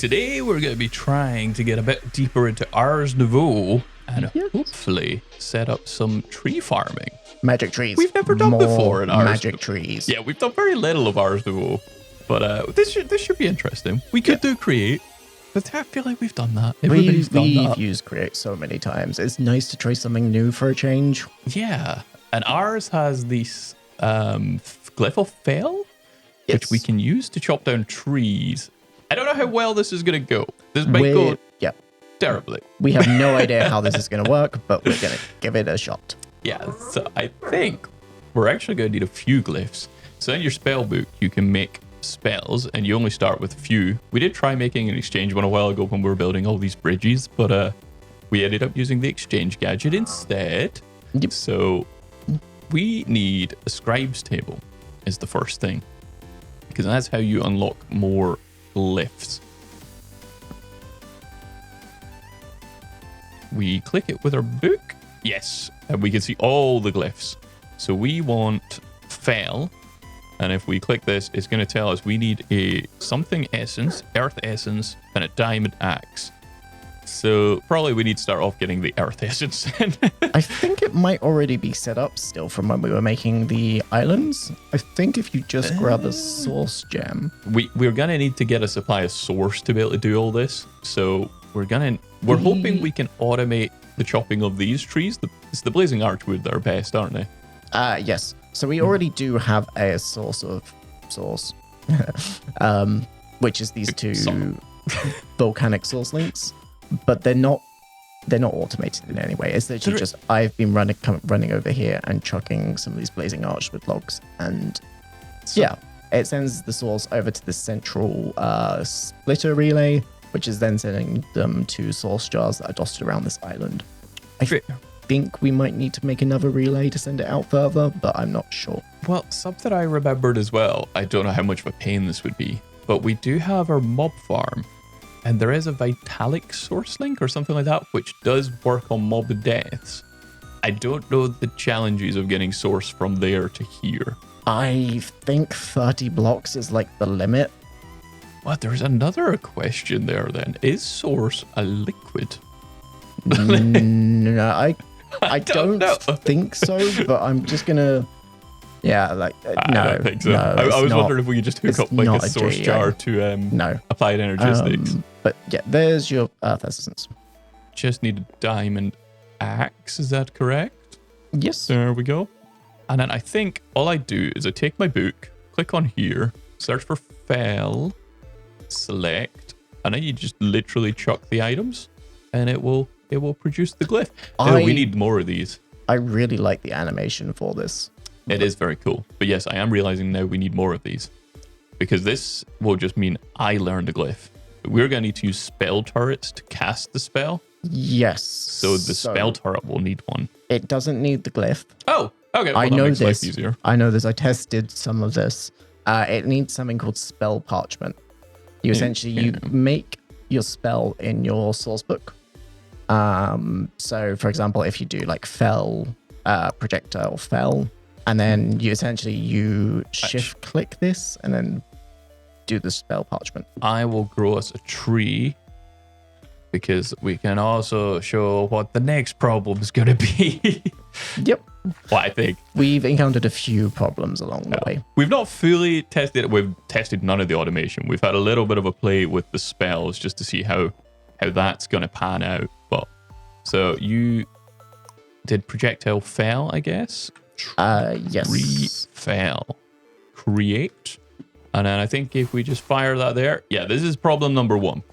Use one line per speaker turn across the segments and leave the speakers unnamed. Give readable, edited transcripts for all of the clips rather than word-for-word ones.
Today we're going to be trying to get a bit deeper into Ars Nouveau and hopefully set up some tree farming.
Magic trees.
We've never done before in Ars
magic trees.
Yeah, we've done very little of Ars Nouveau, but this should be interesting. We could do create, but I feel like we've done that. Everybody's done that.
We've used create so many times. It's nice to try something new for a change.
Yeah, and ours has this glyph of fell, which we can use to chop down trees. I don't know how well this is going to go. This might go terribly.
We have no idea how this is going to work, but we're going to give it a shot.
Yeah, so I think we're actually going to need a few glyphs. So in your spell book, you can make spells, and you only start with a few. We did try making an exchange one a while ago when we were building all these bridges, but we ended up using the exchange gadget instead.
Yep.
So we need a scribe's table is the first thing, because that's how you unlock more glyphs. We click it with our book. Yes, and we can see all the glyphs. So we want fell, and if we click this, it's going to tell us we need a something essence, earth essence, and a diamond axe. So probably we need to start off getting the earth essence.
I think it might already be set up still from when we were making the islands. I think if you just grab a source gem.
We're going to need to get a supply of source to be able to do all this. So we're hoping we can automate the chopping of these trees. It's the blazing archwood that are best, aren't they?
Yes. So we already do have a source, which is these two volcanic source links, but they're not automated in any way. It's literally just I've been running over here and chucking some of these blazing archwood logs, and it sends the source over to the central splitter relay, which is then sending them to source jars that are dotted around this island. I think we might need to make another relay to send it out further, but I'm not sure.
Well, something I remembered as well, I don't know how much of a pain this would be, but we do have our mob farm, and there is a vitalic source link or something like that, which does work on mob deaths. I don't know the challenges of getting source from there to here.
I think 30 blocks is like the limit.
What? There's another question there then. Is source a liquid?
No, I don't think so, but I'm just gonna... Yeah, like, no.
I don't think so.
No,
I was wondering if we could just hook up like a source jar to applied energistics.
But yeah, there's your earth essence.
Just need a diamond axe, is that correct?
Yes.
There we go. And then I think all I do is I take my book, click on here, search for fell, select, and then you just literally chuck the items, and it will produce the glyph. We need more of these.
I really like the animation for this.
It is very cool. But yes, I am realizing now we need more of these, because this will just mean I learned a glyph. We're going to need to use spell turrets to cast the spell.
Yes.
So the spell turret will need one.
It doesn't need the glyph.
Oh, okay. Well,
I know
makes
this.
Life easier.
I know this. I tested some of this. It needs something called spell parchment. You essentially you make your spell in your source book. So for example, if you do like fell, projectile fell, and then you shift click this and then do the spell parchment.
I will grow us a tree, because we can also show what the next problem is going to be.
Yep.
Well, I think
we've encountered a few problems along the way.
We've not fully tested it. We've tested none of the automation. We've had a little bit of a play with the spells just to see how that's going to pan out. But so you did projectile fell, I guess.
Yes.
Tree fell. Create. And then I think if we just fire that there, this is problem number 1.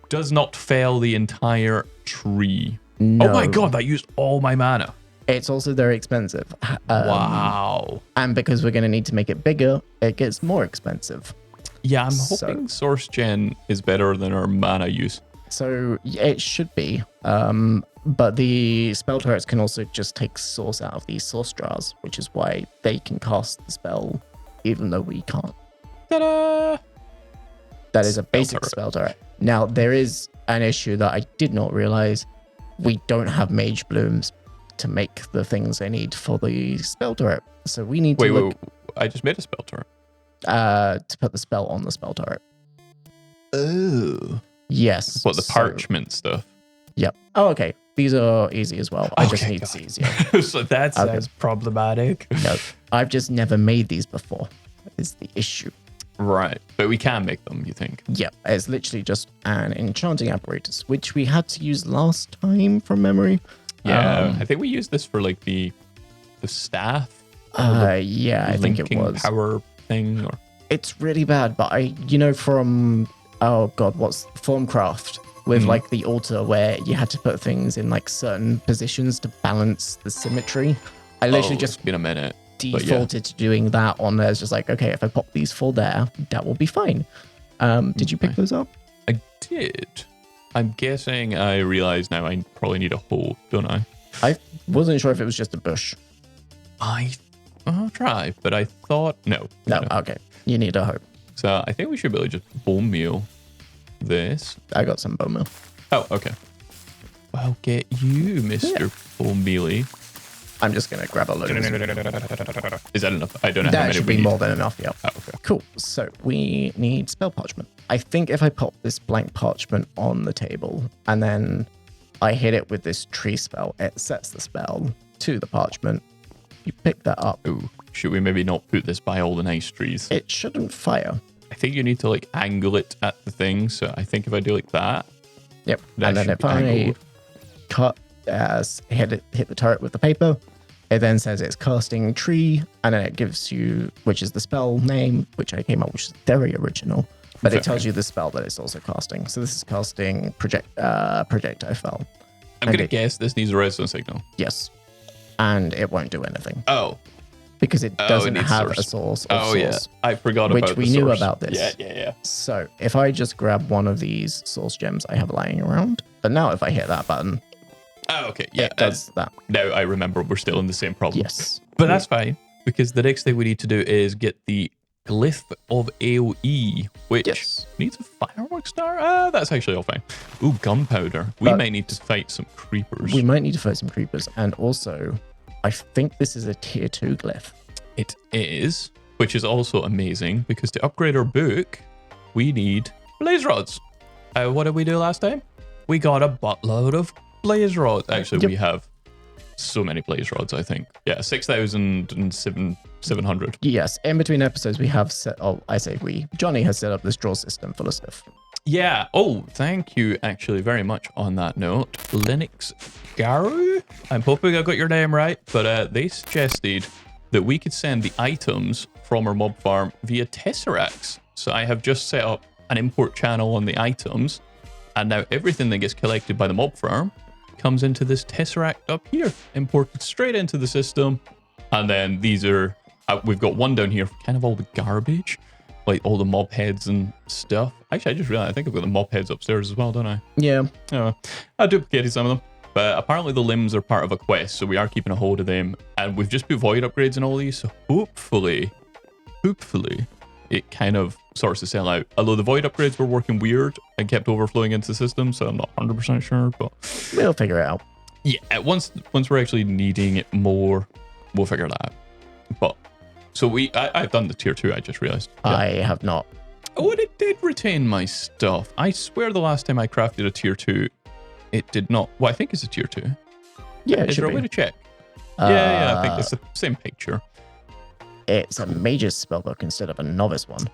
Does not fell the entire tree.
No.
Oh my god, that used all my mana.
It's also very expensive.
Wow.
And because we're going to need to make it bigger, it gets more expensive.
Yeah, I'm hoping source gen is better than our mana use.
So it should be. But the spell turrets can also just take source out of these source jars, which is why they can cast the spell even though we can't.
Ta-da!
That is a basic spell turret. Now, there is an issue that I did not realize. We don't have mage blooms to make the things I need for the spell turret. So we need to
Wait, I just made a spell turret.
To put the spell on the spell turret.
Oh.
Yes.
What, the parchment stuff?
Yep. Oh, okay. These are easy as well. I just need
God.
C's. Yeah.
So that sounds problematic.
No, I've just never made these before. Is the issue.
Right. But we can make them, you think?
Yep. It's literally just an enchanting apparatus, which we had to use last time from memory.
Yeah. I think we used this for like the staff.
Yeah, I think it
linking
was.
power thing. Or
It's really bad, but from what's Formcraft with like the altar where you had to put things in like certain positions to balance the symmetry. I literally just
it's been a minute.
defaulted to doing that on there. It's just like, okay, if I pop these 4 there, that will be fine. Did you pick those up?
I did. I'm guessing I realize now I probably need a hole, don't I?
I wasn't sure if it was just a bush.
I'll try, but I thought no.
No, okay. You need a hoe.
So I think we should be able to just bone meal this.
I got some bone meal.
Oh, okay. Well, get you, Mr. Bone Mealy.
I'm just going to grab a load of this.
Is that enough? I don't know how
That
many
should
we
be
need.
more than enough, yeah.
Oh, okay.
Cool. So we need spell parchment. I think if I pop this blank parchment on the table and then I hit it with this tree spell, it sets the spell to the parchment. You pick that up.
Ooh, should we maybe not put this by all the nice trees?
It shouldn't fire.
I think you need to like angle it at the thing. So I think if I do like that.
Yep.
That
And then
should
if
be
I
angled.
hit the turret with the paper, it then says it's casting tree, and then it gives you, which is the spell name, which I came up, which is very original. But it tells you the spell that it's also casting. So this is casting projectile spell.
I'm going to guess this needs a redstone signal.
Yes. And it won't do anything
Oh.
because it doesn't
needs
have
source.
a source of
Oh, yeah.
source.
I forgot
Which
about
we
the
knew
source.
about this.
Yeah.
So if I just grab one of these source gems I have lying around, but now if I hit that button,
Oh, okay. Yeah.
it does that.
Now I remember we're still in the same problem.
Yes.
But that's fine, because the next thing we need to do is get the glyph of AoE, which
Yes.
needs a fireworks star. That's actually all fine. Ooh, gunpowder. We
But
may need to fight some creepers.
We might need to fight some creepers. And also, I think this is a tier 2 glyph.
It is, which is also amazing, because to upgrade our book, we need blaze rods. What did we do last time? We got a buttload of blaze rods. Actually, we have so many blaze rods, I think. Yeah, 6,700.
Yes, in between episodes, we have Johnny has set up this draw system full of stuff.
Yeah. Oh, thank you actually very much on that note. Linux Garu? I'm hoping I got your name right, but they suggested that we could send the items from our mob farm via tesseracts. So I have just set up an import channel on the items, and now everything that gets collected by the mob farm comes into this tesseract up here, imported straight into the system. And then these are, we've got one down here for kind of all the garbage, like all the mob heads and stuff. Actually, I just realized I think I've got the mob heads upstairs as well, don't I?
Yeah.
Oh, I duplicated some of them. But apparently the limbs are part of a quest, so we are keeping a hold of them. And we've just put void upgrades in all these, so hopefully, it kind of sorts the cell out. Although the void upgrades were working weird and kept overflowing into the system, so I'm not 100% sure, but
We'll figure it out.
yeah, once we're actually needing it more, we'll figure that out. But so I've done the tier 2, I just realized. Yeah.
I have not.
Oh, and it did retain my stuff. I swear the last time I crafted a tier 2, it did not. Well, I think it's a tier 2.
Yeah, it
Is
should
there a way
be.
to check? Yeah, I think it's the same picture.
It's a mage's spellbook instead of a novice one.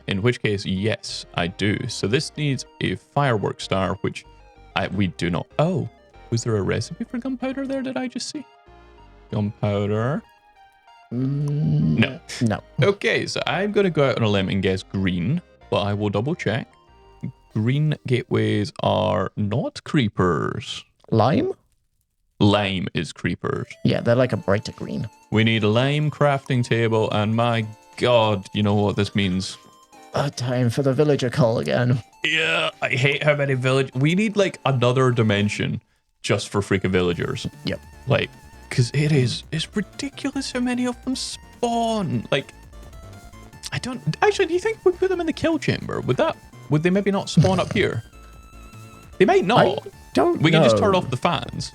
In which case, yes, I do. So this needs a fireworks star, which we do not. Oh, was there a recipe for gunpowder there? Did I just see? Gunpowder. No.
No.
Okay, so I'm going to go out on a limb and guess green, but I will double check. Green gateways are not creepers.
Lime?
Lime is creepers.
Yeah, they're like a brighter green.
We need a lime crafting table, and my god, you know what this means.
Time for the villager call again.
Yeah, I hate how many we need like another dimension just for freaking villagers.
Yep.
Like, because it's ridiculous how many of them spawn. Like, I don't, actually, do you think if we put them in the kill chamber, would they maybe not spawn up here? They might not.
I don't
We can just
know.
turn off the fans.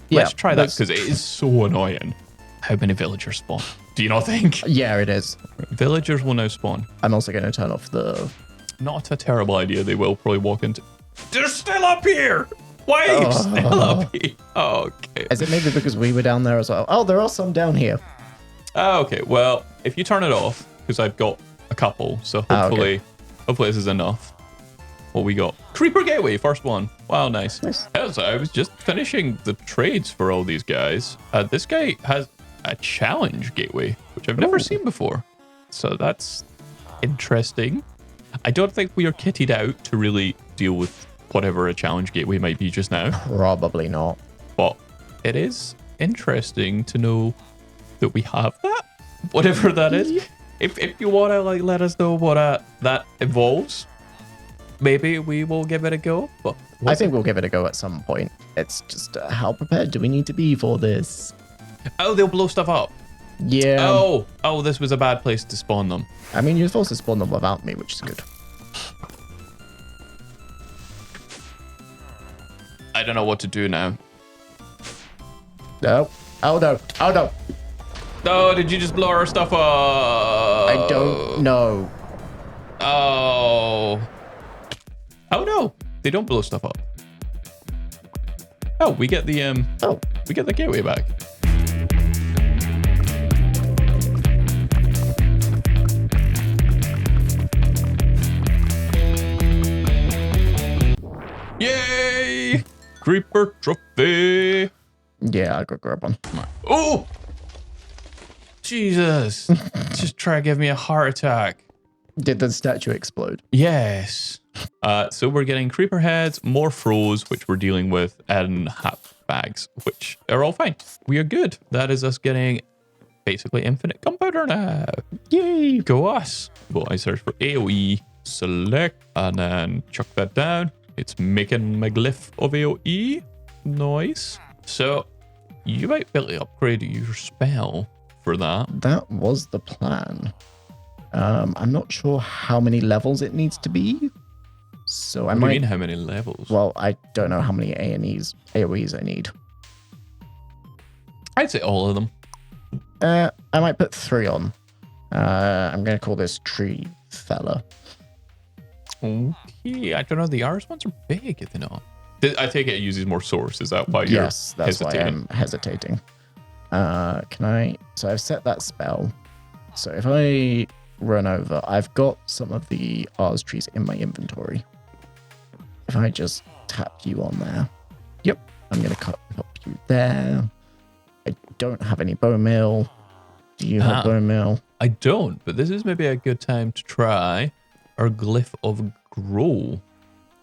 Yeah,
Let's try that
let's-
because it is so annoying. How many villagers spawn? Do you not think?
Yeah, it is.
Villagers will now spawn.
I'm also going to turn off the
not a terrible idea. They will probably walk into... They're still up here! Why are you still up here? Okay.
Is it maybe because we were down there as well? Oh, there are some down here.
Okay, well, if you turn it off, because I've got a couple, so hopefully this is enough. What we got? Creeper Gateway, first one. Wow, nice. So I was just finishing the trades for all these guys. This guy has a challenge gateway, which I've never seen before. So that's interesting. I don't think we are kitted out to really deal with whatever a challenge gateway might be just now.
Probably not.
But it is interesting to know that we have that, whatever that is. If you want to like let us know what that involves, maybe we will give it a go. But
I think we'll give it a go at some point. It's just how prepared do we need to be for this?
Oh, they'll blow stuff up.
Yeah.
Oh, this was a bad place to spawn them.
I mean, you're supposed to spawn them without me, which is good.
I don't know what to do now.
No. Oh no. Oh no.
No, did you just blow our stuff up?
I don't know.
Oh. Oh no, they don't blow stuff up. Oh, we get the we get the gateway back. Yay! Creeper trophy.
Yeah, I could grab one.
Oh! Jesus. Just try to give me a heart attack.
Did the statue explode?
Yes. So we're getting creeper heads, more froze, which we're dealing with, and hat bags, which are all fine. We are good. That is us getting basically infinite gunpowder now. Yay! Go us. Well, I search for AoE, select, and then chuck that down. It's making my glyph of AoE. Nice. So you might be able to upgrade your spell for that.
That was the plan. I'm not sure how many levels it needs to be. So
What do you mean how many levels?
Well, I don't know how many AoEs I need.
I'd say all of them.
I might put 3 on. I'm going to call this Tree Fella.
Okay, I don't know. The Ars ones are big, if they're not. I take it uses more source. Is that why you're
Yes, that's why I'm hesitating. So I've set that spell. So if I run over, I've got some of the Ars trees in my inventory. If I just tap you on there. Yep, I'm going to cut up you there. I don't have any bone meal. Do you have bone meal?
I don't, but this is maybe a good time to try our glyph of grow.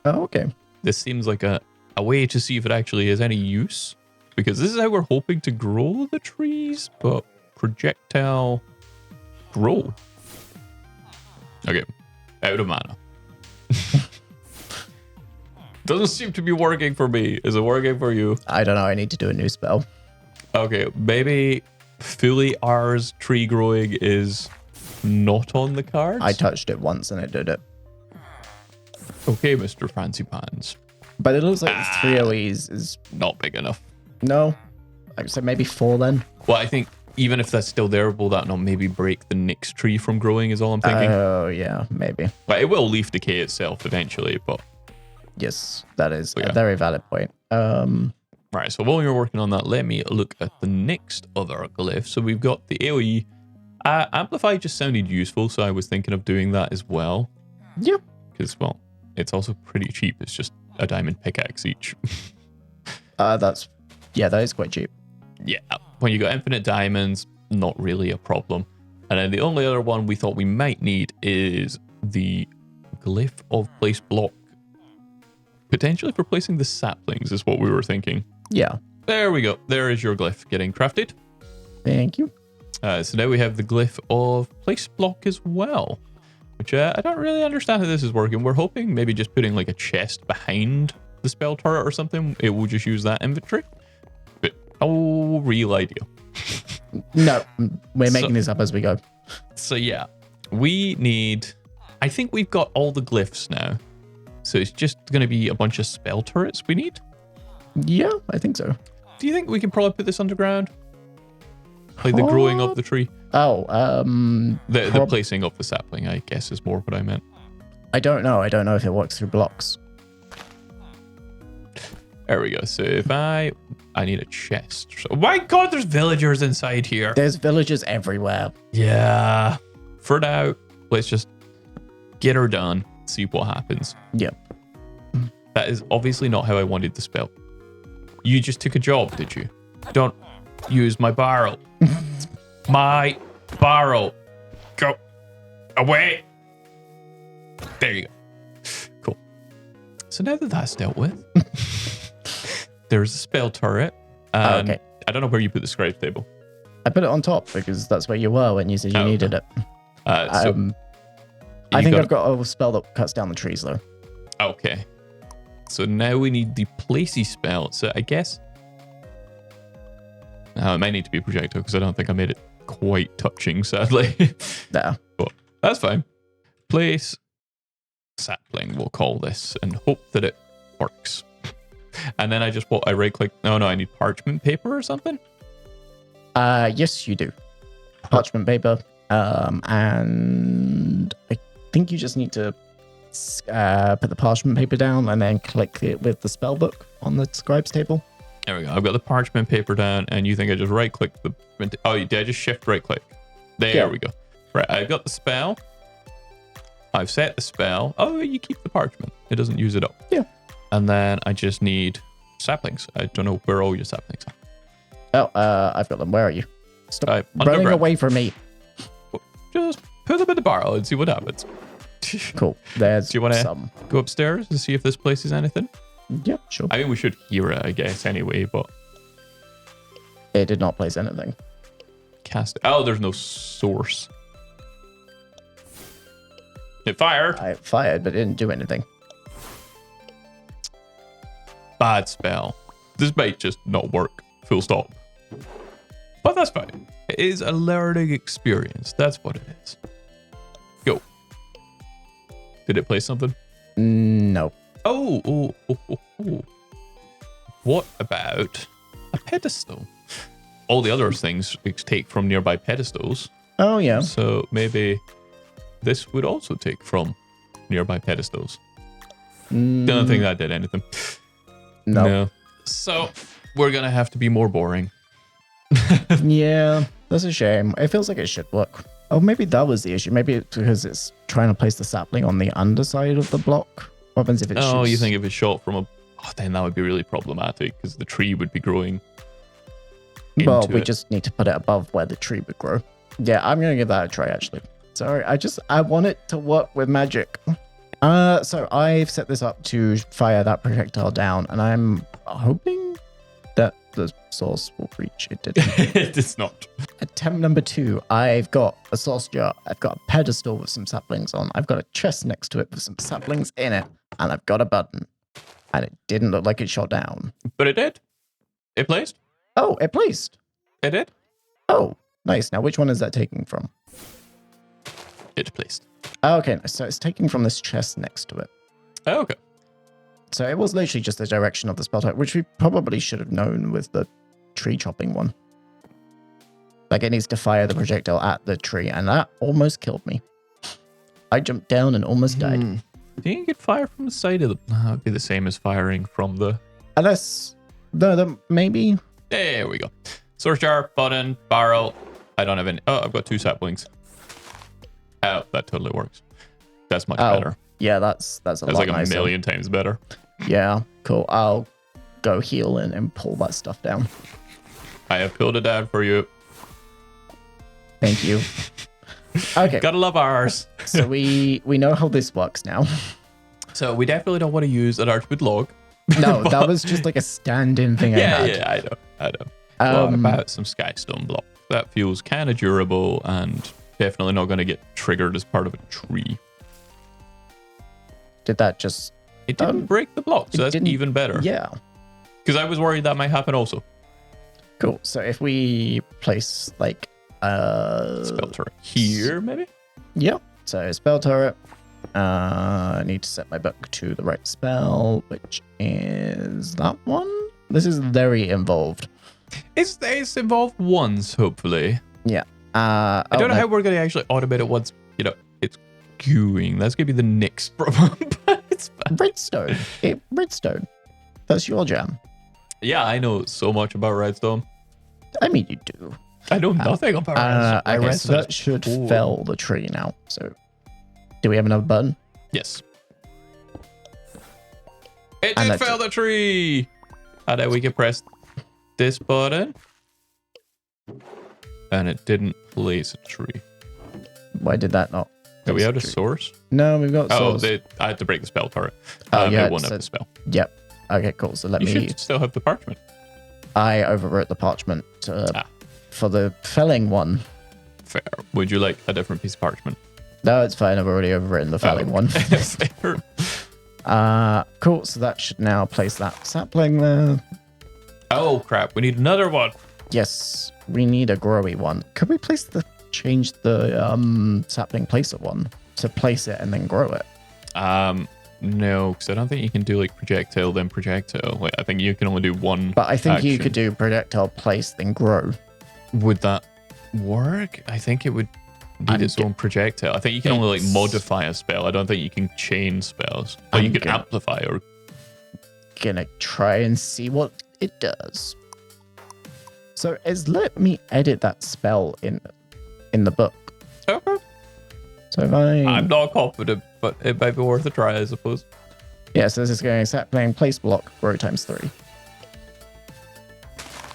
Oh, okay.
This seems like a way to see if it actually has any use, because this is how we're hoping to grow the trees, but projectile grow. Okay, out of mana. Doesn't seem to be working for me. Is it working for you?
I don't know. I need to do a new spell.
Okay, maybe fully Ars tree growing is not on the cards.
I touched it once and it did it.
Okay, Mr. Fancy Pants.
But it looks like 3 OEs is...
Not big enough.
No. I would say maybe 4 then.
Well, I think even if that's still there, will that not maybe break the next tree from growing is all I'm thinking.
Oh, yeah, maybe.
But it will leaf decay itself eventually, but...
Yes, that is a very valid point.
Right, so while you're working on that, let me look at the next other glyph. So we've got the AoE. Amplify just sounded useful, so I was thinking of doing that as well.
Yep.
Because, well, it's also pretty cheap. It's just a diamond pickaxe each.
That is quite cheap.
Yeah, when you got infinite diamonds, not really a problem. And then the only other one we thought we might need is the glyph of place block. Potentially for placing the saplings is what we were thinking.
Yeah.
There we go. There is your glyph getting crafted.
Thank you.
So now we have the glyph of place block as well, which I don't really understand how this is working. We're hoping maybe just putting like a chest behind the spell turret or something. It will just use that inventory. But no real idea.
No, we're making this up as we go.
So yeah, we need... I think we've got all the glyphs now. So it's just going to be a bunch of spell turrets we need?
Yeah, I think so.
Do you think we can probably put this underground? Like the growing of the tree?
Oh,
The placing of the sapling, I guess, is more what I meant.
I don't know. I don't know if it works through blocks.
There we go. So if I need a chest. So, my God, there's villagers inside here.
There's villagers everywhere.
Yeah. For now, let's just get her done. See what happens.
Yep.
That is obviously not how I wanted the spell. You just took a job, did you? Don't use my barrel. My barrel. Go away. There you go. Cool. So now that that's dealt with, there's a spell turret. And
okay.
I don't know where you put the scribe table.
I put it on top because that's where you were when you said you needed it. I think I've got a spell that cuts down the trees, though.
Okay. So now we need the placey spell. So I guess... Now it might need to be projectile because I don't think I made it quite touching, sadly.
There.
But that's fine. Place sapling, we'll call this, and hope that it works. And then I right click. No, I need parchment paper or something?
Yes, you do. Parchment paper. And I think you just need to put the parchment paper down and then click it with the spell book on the scribe's table.
There we go. I've got the parchment paper down, and you think I just right click the... Oh, did I just shift right click? There we go. Right, I've got the spell. I've set the spell. Oh, you keep the parchment. It doesn't use it up.
Yeah.
And then I just need saplings. I don't know where all your saplings are.
Oh, I've got them. Where are you? Stop running
underground.
away from me.
Just put them in the barrel and see what happens.
Cool. There's
Do you want to
some.
go upstairs to see if this place is anything?
Yep, sure.
I mean, we should hear it, I guess, anyway, but...
It did not place anything.
Cast... Oh, there's no source. It fired.
I fired, but it didn't do anything.
Bad spell. This might just not work. Full stop. But that's fine. It is a learning experience. That's what it is. Go. Did it place something?
No.
Oh. What about a pedestal? All the other things take from nearby pedestals.
Oh, yeah.
So maybe this would also take from nearby pedestals. Don't think that did anything. No. So we're going to have to be more boring.
Yeah, that's a shame. It feels like it should work. Oh, maybe that was the issue. Maybe it's because it's trying to place the sapling on the underside of the block. What happens if it shoots?
Oh, you think if it's shot from a... Oh, then that would be really problematic because the tree would be growing.
Well, we just need to put it above where the tree would grow. Yeah, I'm going to give that a try, actually. Sorry, I want it to work with magic. So I've set this up to fire that projectile down, and I'm hoping that the source will reach. It didn't.
It does not.
Attempt number 2. I've got a sauce jar. I've got a pedestal with some saplings on. I've got a chest next to it with some saplings in it, and I've got a button. And it didn't look like it shot down.
But it did. It placed.
Oh, it placed.
It did.
Oh, nice. Now, which one is that taking from?
It placed.
Oh, okay, nice. So it's taking from this chest next to it.
Oh, okay.
So it was literally just the direction of the spell type, which we probably should have known with the tree chopping one. Like, it needs to fire the projectile at the tree, and that almost killed me. I jumped down and almost died.
Do you get fire from the side of the... That would be the same as firing from the...
Unless... No, maybe...
There we go. Source jar, button, barrel. I don't have any... Oh, I've got 2 saplings. Oh, that totally works. That's much better.
Yeah, that's a lot
like
nicer.
a million times better.
Yeah, cool. I'll go heal and pull that stuff down.
I have pulled it down for you.
Thank you. Okay.
Gotta love ours.
So we know how this works now.
So we definitely don't want to use an archwood log.
No, that was just like a stand-in thing I had.
Yeah, I know. What about some skystone block? That feels kind of durable and definitely not going to get triggered as part of a tree.
Did that just...
It didn't break the block, so that's even better.
Yeah.
Because I was worried that might happen also.
Cool. So if we place like
spell turret here, maybe?
Yep. So spell turret. I need to set my book to the right spell, which is that one. This is very involved.
It's involved once, hopefully.
Yeah.
I don't know how we're going to actually automate it once, it's arguing. That's going to be the next problem. But it's fine.
Redstone. Redstone. That's your jam.
Yeah, I know so much about redstone.
I mean, you do.
I know nothing about redstone.
I
Like
reckon that should fell the tree now. So, do we have another button?
Yes. It
And
did fell the tree. And then we can press this button. And it didn't place a tree.
Why did that not?
Do we have a source?
No, we've got source.
I had to break the spell turret.
Yeah,
it won't have the spell.
Yep. Okay, cool. So
You should still have the parchment.
I overwrote the parchment for the felling one.
Fair. Would you like a different piece of parchment?
No, it's fine. I've already overwritten the felling one.
Fair.
Cool. So that should now place that sapling there.
Oh crap! We need another one.
Yes, we need a growy one. Could we change the sapling placer one to place it and then grow it?
No, because I don't think you can do like projectile then projectile. Like, I think you can only do one.
But I think you
action.
could do projectile place then grow.
Would that work? I think it would need its own projectile. I think you can only like modify a spell. I don't think you can chain spells. But you can amplify or.
Gonna try and see what it does. So let me edit that spell in the book.
Okay.
So if
I'm not confident, but it might be worth a try, I suppose.
Yeah, so this is going sapling place block grow times 3.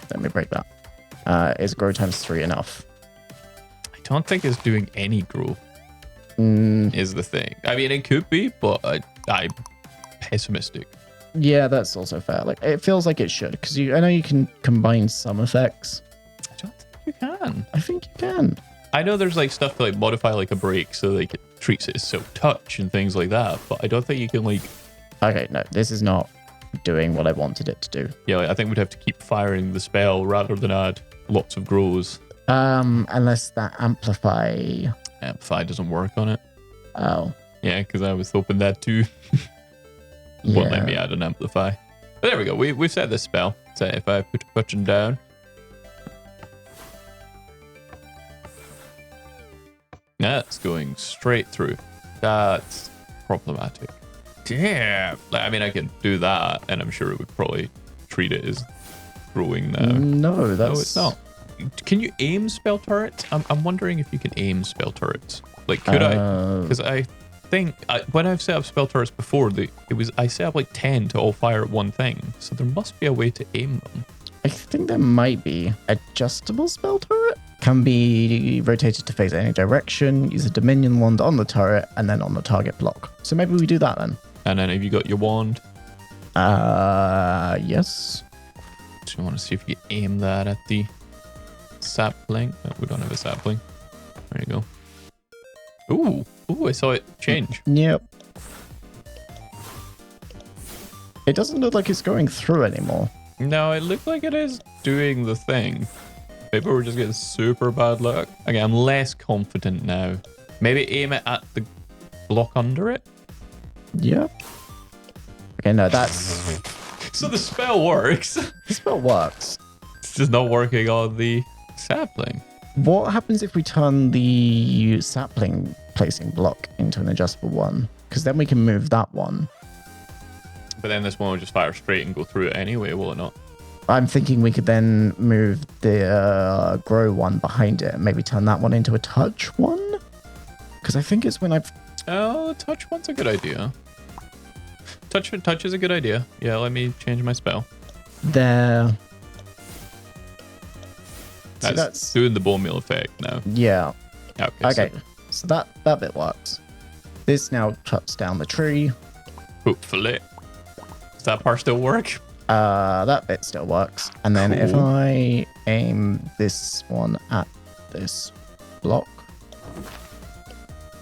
Let me break that. Is grow times 3 enough?
I don't think it's doing any growth. Is the thing. I mean, it could be, but I'm pessimistic.
Yeah, that's also fair. Like, it feels like it should, because I know you can combine some effects.
I don't think you can.
I think you can.
I know there's like stuff to like modify like a break so like it treats it as silk touch and things like that, but I don't think you can like.
Okay, no, this is not doing what I wanted it to do.
Yeah, like, I think we'd have to keep firing the spell rather than add lots of grows.
Unless that amplify
doesn't work on it.
Oh.
Yeah, because I was hoping that too. Won't let me add an amplify. But there we go. We've set this spell. So if I put a button down. That's going straight through. That's problematic. Damn. Like, I mean, I can do that, and I'm sure it would probably treat it as growing now.
No, that's...
No, it's not. Can you aim spell turrets? I'm wondering if you can aim spell turrets. Like, could I? Because I think when I've set up spell turrets before, I set up like 10 to all fire at one thing. So there must be a way to aim them.
I think there might be. Adjustable spell turret can be rotated to face any direction. Use a Dominion wand on the turret and then on the target block. So maybe we do that then.
And then have you got your wand?
Yes.
Do you want to see if you aim that at the sapling? Oh, we don't have a sapling. There you go. Ooh, I saw it change.
Yep. It doesn't look like it's going through anymore.
No, it looked like it is doing the thing. Maybe we're just getting super bad luck. Okay, I'm less confident now. Maybe aim it at the block under it?
Yep. Okay, no, that's...
So the spell works.
The spell works.
It's just not working on the sapling.
What happens if we turn the sapling placing block into an adjustable one? Because then we can move that one.
But then this one will just fire straight and go through it anyway, will it not?
I'm thinking we could then move the grow one behind it and maybe turn that one into a touch one. Because I think it's when I've...
Oh, touch one's a good idea. Touch is a good idea. Yeah, let me change my spell.
There.
That's doing the bone meal effect now.
Yeah.
Okay.
So that bit works. This now cuts down the tree.
Hopefully. Does that part still work?
That bit still works. And then if
Cool.
I aim this one at this block.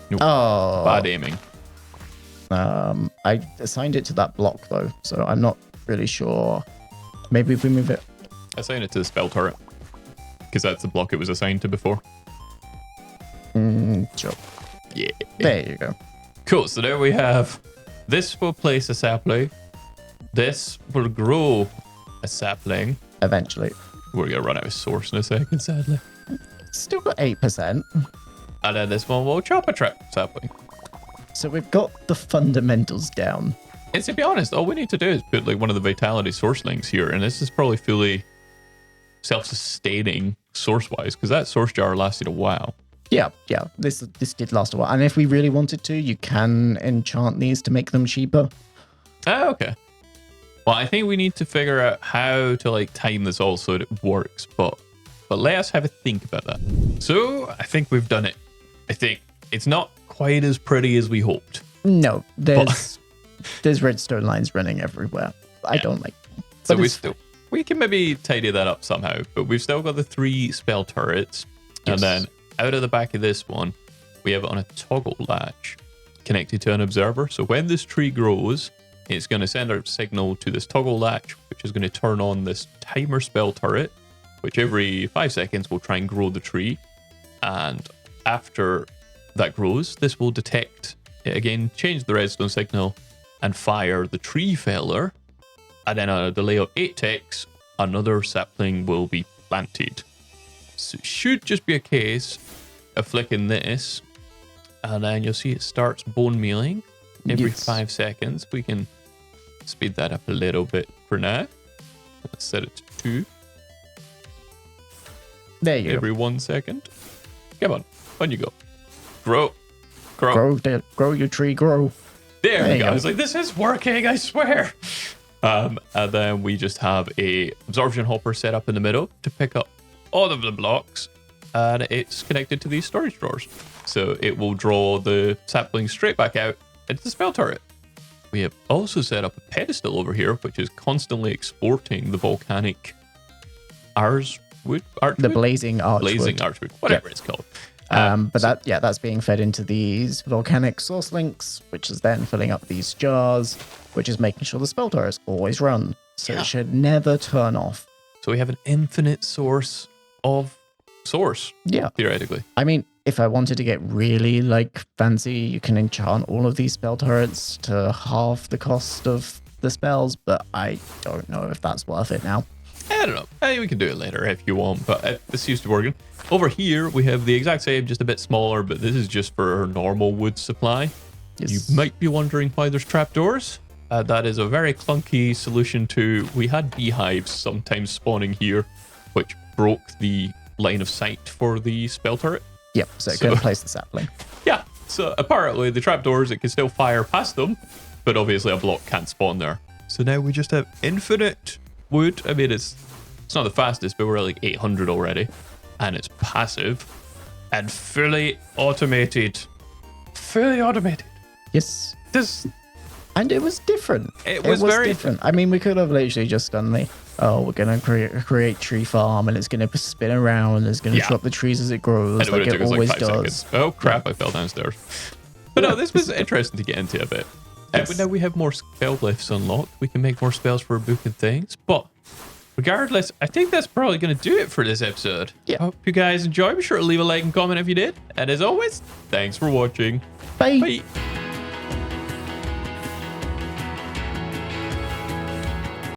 Nope.
Oh.
Bad aiming.
I assigned it to that block though, so I'm not really sure. Maybe if we move it.
Assign it to the spell turret. Because that's the block it was assigned to before.
Sure.
Yeah.
There you go.
Cool. So there we have. This will place a sapling. This will grow a sapling.
Eventually.
We're going to run out of source in a second, sadly.
Still got 8%.
And then this one will chop a sapling.
So we've got the fundamentals down.
And to be honest, all we need to do is put like one of the vitality source links here, and this is probably fully self-sustaining source-wise, because that source jar lasted a while.
Yeah. This did last a while. And if we really wanted to, you can enchant these to make them cheaper.
Oh, okay. Well, I think we need to figure out how to like time this all so that it works, but let us have a think about that. So I think we've done it. I think it's not quite as pretty as we hoped.
No, there's redstone lines running everywhere. I don't like them.
So we can maybe tidy that up somehow, but we've still got the 3 spell turrets.
Yes.
And then out of the back of this one, we have it on a toggle latch connected to an observer. So when this tree grows, it's going to send a signal to this toggle latch, which is going to turn on this timer spell turret, which every 5 seconds will try and grow the tree. And after that grows, this will detect it again, change the redstone signal, and fire the tree feller. And then on a delay of 8 ticks, another sapling will be planted. So it should just be a case of flicking this, and then you'll see it starts bone mealing every 5 seconds. We can speed that up a little bit for now. Let's set it to 2.
There you
every
go.
1 second. Come on you go. Grow.
Grow your tree, grow.
There we go. I was like, this is working, I swear. And then we just have a absorption hopper set up in the middle to pick up all of the blocks, and it's connected to these storage drawers. So it will draw the sapling straight back out into the spell turret. We have also set up a pedestal over here, which is constantly exporting the volcanic Ars wood,
the blazing archwood.
Blazing archwood, whatever it's called.
But that's being fed into these volcanic source links, which is then filling up these jars, which is making sure the spell turrets always run. So it should never turn off.
So we have an infinite source of source.
Yeah.
Theoretically.
I mean, if I wanted to get really like fancy, you can enchant all of these spell turrets to half the cost of the spells, but I don't know if that's worth it now.
I don't know. Hey, we can do it later if you want, but this used to be working. Over here, we have the exact same, just a bit smaller, but this is just for normal wood supply.
Yes.
You might be wondering why there's trapdoors. That is a very clunky solution to... We had beehives sometimes spawning here, which broke the line of sight for the spell turret.
Yep, so it couldn't place the sapling.
Yeah, so apparently the trapdoors, it can still fire past them, but obviously a block can't spawn there. So now we just have infinite wood. I mean, it's not the fastest, but we're at like 800 already. And it's passive and fully automated. Fully automated.
Yes.
And
it was different.
It was very
different. I mean, we could have literally just done we're going to create tree farm, and it's going to spin around, and it's going to drop the trees as it grows,
like it always
like 5
does. Seconds. Oh, crap, I fell downstairs. But no, this was interesting to get into a bit. But now we have more spell glyphs unlocked. We can make more spells for a book and things. But regardless, I think that's probably going to do it for this episode.
Yeah.
I hope you guys enjoyed. Be sure to leave a like and comment if you did. And as always, thanks for watching.
Bye.
Bye.